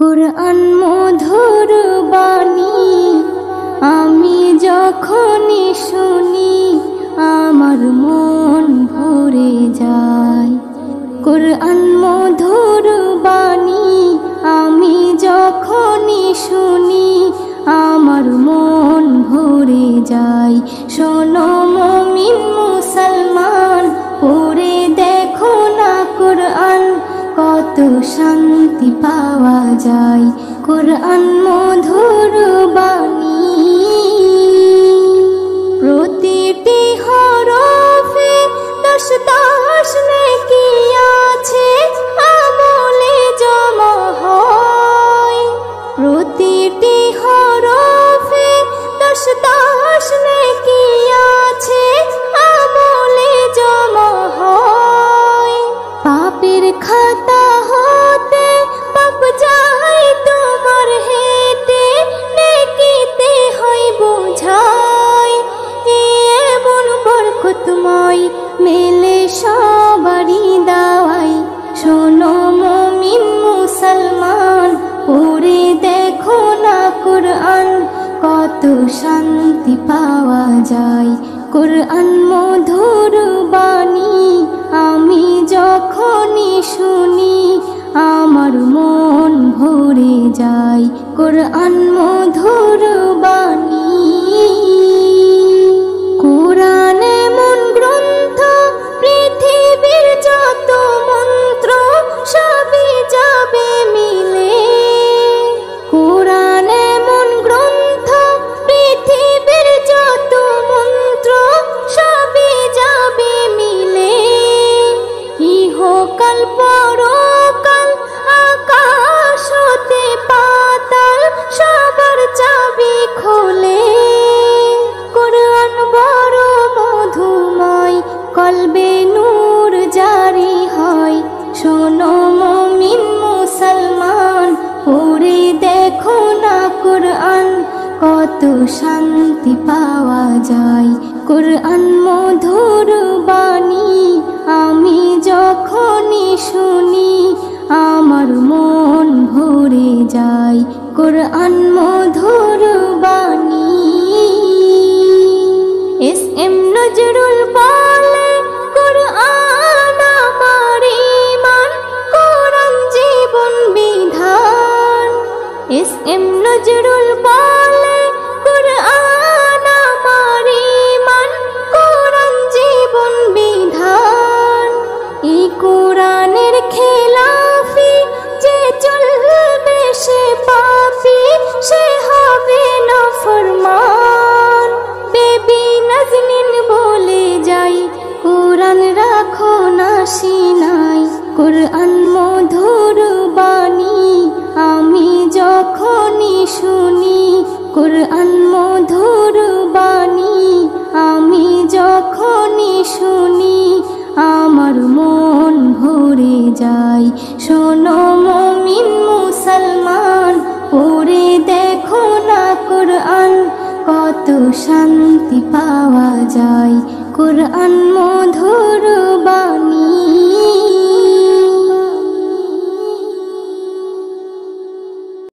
কুরআন মধুর বাণী আমি যখনই শুনি আমার মন ভরে যায়। কুরআন মধুর বাণী আমি যখনই শুনি আমার মন ভরে যায়। শোনো মুমিন মুসলমান, পড়ে দেখো না কুরআন, কত শান্তি পাওয়া যায়। কুরআন মধুর বাণী প্রতিটি হরফে 10 নেকি আছে, আমলে জমা হয়। প্রতিটি হরফে 10 নেকি আছে, আমলে জমা হয়। পাপের খাতা হতে পাপ যায় তোমার হেঁটে, নেকিতে হয় বোঝাই। এমন বরকতময় মেলে সবারই দাওয়াই। শোনো মুমিন মুসলমান, পড়ে দেখো না কুরআন, কত শান্তি পাওয়া যায়। কুরআন মধুর বাণী আমি যখনই শুনি আমার মন ভরে যায়। কুরআন মধুর বাণী কুরআন এমন গ্রন্থ, পৃথিবীর যত মন্ত্র সবই যাবে মিলে। কুরআন এমন গ্রন্থ, পৃথিবীর যত মন্ত্র সবই যাবে মিলে। ইহকাল পরকাল আকাশ হতে পাতাল সবার চাবি খোলে। কুরআন বড় মধুময়, কলবে নূর জারি হয়। শোনো মুমিন মুসলমান, পড়ে দেখো না কুরআন, কত শান্তি পাওয়া যায়। কুরআন মধুর বাণী আমি যখনই শুনি আমার মন ভরে যায়। কুরআন মধুর বাণী এস.এম. নজরুল বলে, কুরআন আমার ঈমান, কুরআন জীবন বিধান। এস.এম. নজরুল বলে, কুরআন আমার ঈমান, কুরআন জীবন বিধান। এই কুরআনের খেলাফি যে চলবে সে পাপী, সে হবে নাফরমান। বেবি নাজনীন বলে যাই, কুরআন রাখো না সিনাই। কুরআন মধুর বাণী আমি যখনই শুনি, কুরআন মধুর বাণী আমি যখনই শুনি আমার মন ভরে যায়। শোনো মুমিন মুসলমান, পড়ে দেখো না কুরআন, কত শান্তি পাওয়া যায়। কুরআন মধুর বাণী।